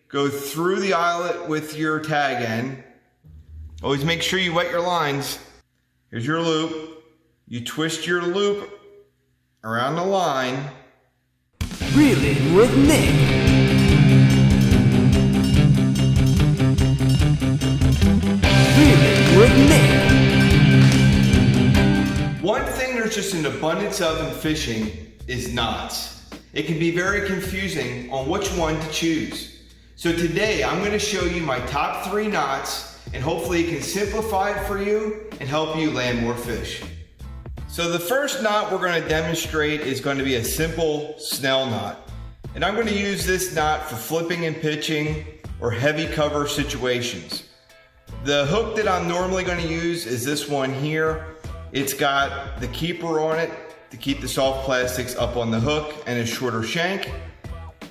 go through the eyelet with your tag end. Always make sure you wet your lines. Here's your loop. You twist your loop around the line. Reelin with Nick. Reelin with Nick. One thing there's just an abundance of in fishing is knots. It can be very confusing on which one to choose. So today I'm going to show you my top 3 knots, and hopefully it can simplify it for you and help you land more fish. So the first knot we're going to demonstrate is going to be a simple Snell knot. And I'm going to use this knot for flipping and pitching or heavy cover situations. The hook that I'm normally going to use is this one here. It's got the keeper on it to keep the soft plastics up on the hook and a shorter shank.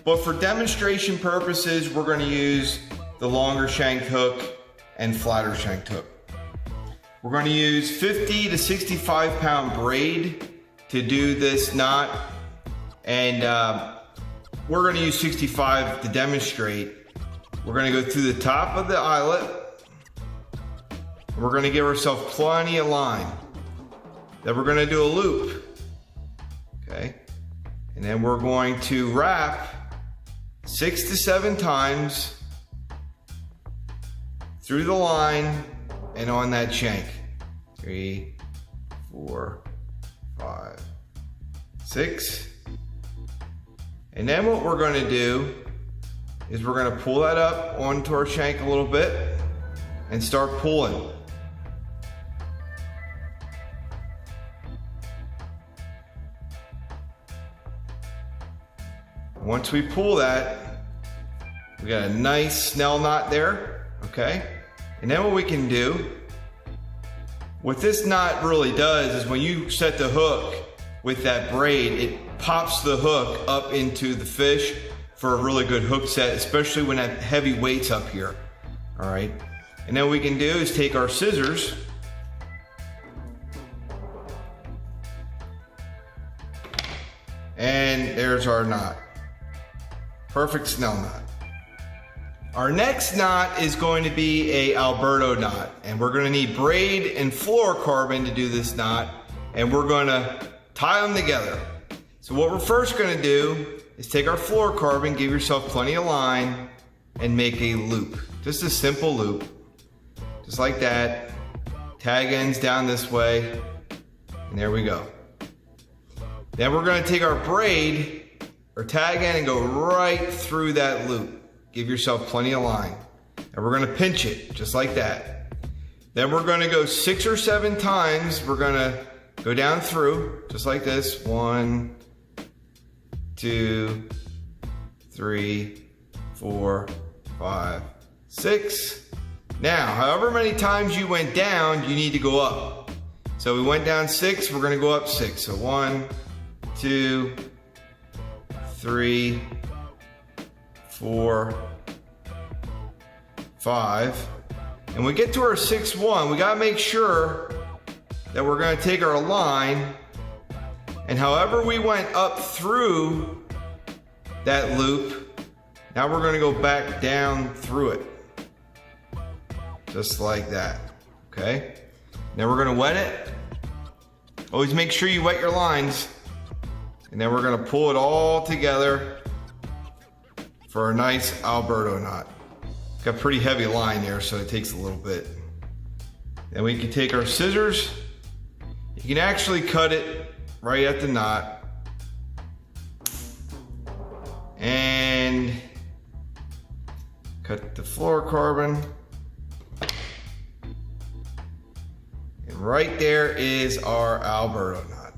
But for demonstration purposes, we're going to use the longer shanked hook and flatter shanked hook. We're going to use 50 to 65 pound braid to do this knot, and we're going to use 65 to demonstrate. We're going to go through the top of the eyelet, and we're going to give ourselves plenty of line. Then we're going to do a loop, okay, and then we're going to wrap 6 to 7 times through the line and on that shank. 3, 4, 5, 6. And then what we're going to do is we're going to pull that up onto our shank a little bit and start pulling. Once we pull that, we got a nice Snell knot there, okay? And then what we can do, what this knot really does is when you set the hook with that braid, it pops the hook up into the fish for a really good hook set, especially when that heavy weight's up here, all right? And then what we can do is take our scissors and there's our knot. Perfect Snell knot. Our next knot is going to be a alberto knot, and we're going to need braid and fluorocarbon to do this knot, and we're going to tie them together. So what we're first going to do is take our fluorocarbon, give yourself plenty of line, and make a loop. Just a simple loop, just like that. Tag ends down this way, and there we go. Then we're going to take our braid or tag end and go right through that loop. Give yourself plenty of line. And we're gonna pinch it, just like that. Then we're gonna go 6 or 7 times. We're gonna go down through, just like this. 1, 2, 3, 4, 5, 6. Now, however many times you went down, you need to go up. So we went down 6, we're gonna go up 6. So 1, 2, 3, 4, 5, and we get to our 6th one, we gotta make sure that we're gonna take our line, and however we went up through that loop, now we're gonna go back down through it. Just like that, okay? Now we're gonna wet it. Always make sure you wet your lines. And then we're gonna pull it all together for a nice alberto knot. Got pretty heavy line there, so it takes a little bit. Then we can take our scissors. You can actually cut it right at the knot. And cut the fluorocarbon. And right there is our alberto knot.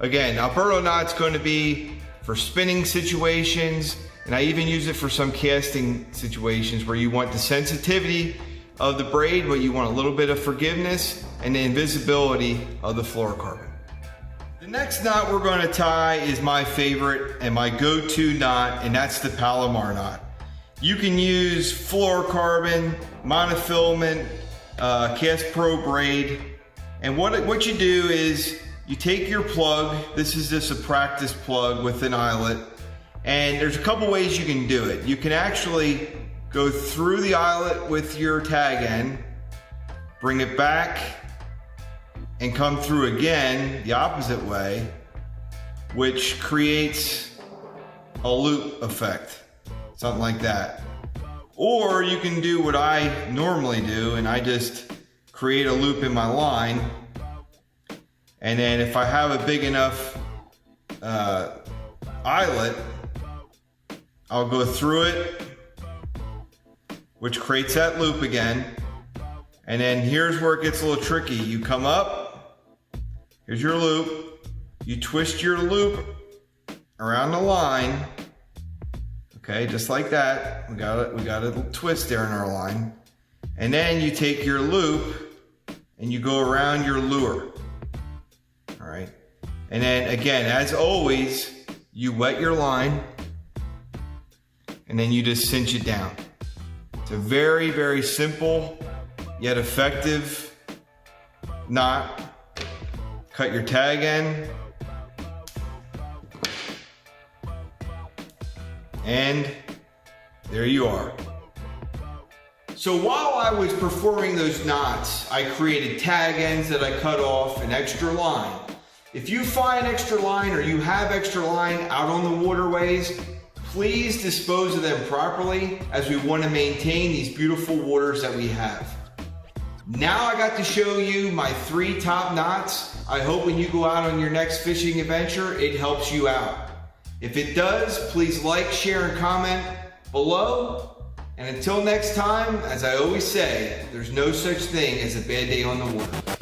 Again, alberto knot's going to be for spinning situations, and I even use it for some casting situations where you want the sensitivity of the braid, but you want a little bit of forgiveness and the invisibility of the fluorocarbon. The next knot we're going to tie is my favorite and my go-to knot, and that's the palomar knot. You can use fluorocarbon, monofilament, KastKing Pro braid, and what you do is you take your plug. This is just a practice plug with an eyelet, And there's a couple ways you can do it. You can actually go through the eyelet with your tag end, bring it back, and come through again the opposite way, which creates a loop effect, something like that. Or you can do what I normally do, and I just create a loop in my line, and then if I have a big enough eyelet, I'll go through it, which creates that loop again. And then here's where it gets a little tricky. You come up, here's your loop, you twist your loop around the line, okay, just like that. We got a little twist there in our line. And then you take your loop and you go around your lure, all right? And then again, as always, you wet your line and then you just cinch it down. It's a very, very simple yet effective knot. Cut your tag end. And there you are. So while I was performing those knots, I created tag ends that I cut off, an extra line. If you find extra line or you have extra line out on the waterways, please dispose of them properly, as we want to maintain these beautiful waters that we have. Now I got to show you my 3 top knots. I hope when you go out on your next fishing adventure, it helps you out. If it does, please like, share, and comment below. And until next time, as I always say, there's no such thing as a bad day on the water.